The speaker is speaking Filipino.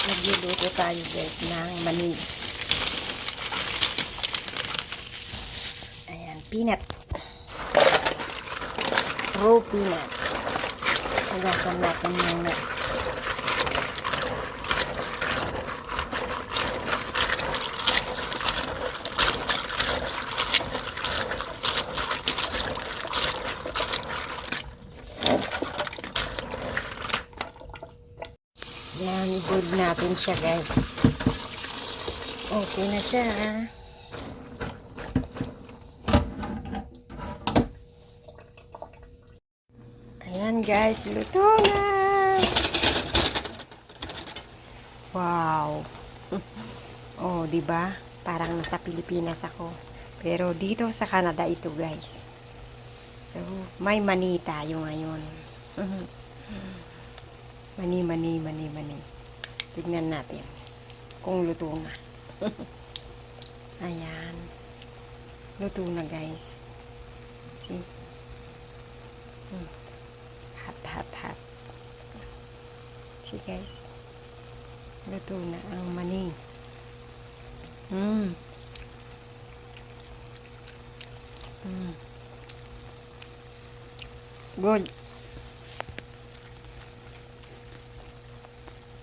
Magluluto tayo guys ng mani. Ayan, peanut. Raw peanut. Agasan natin muna. Yan, good natin siya guys. Okay na siya. Ayan guys, luto na. Wow. Oh, 'di ba? Parang nasa Pilipinas ako. Pero dito sa Canada ito guys. So, may mani tayo ngayon. Mani. Tignan natin kung luto na. Ayan. Luto na guys. See? Hot. See guys. Luto na ang mani. Good.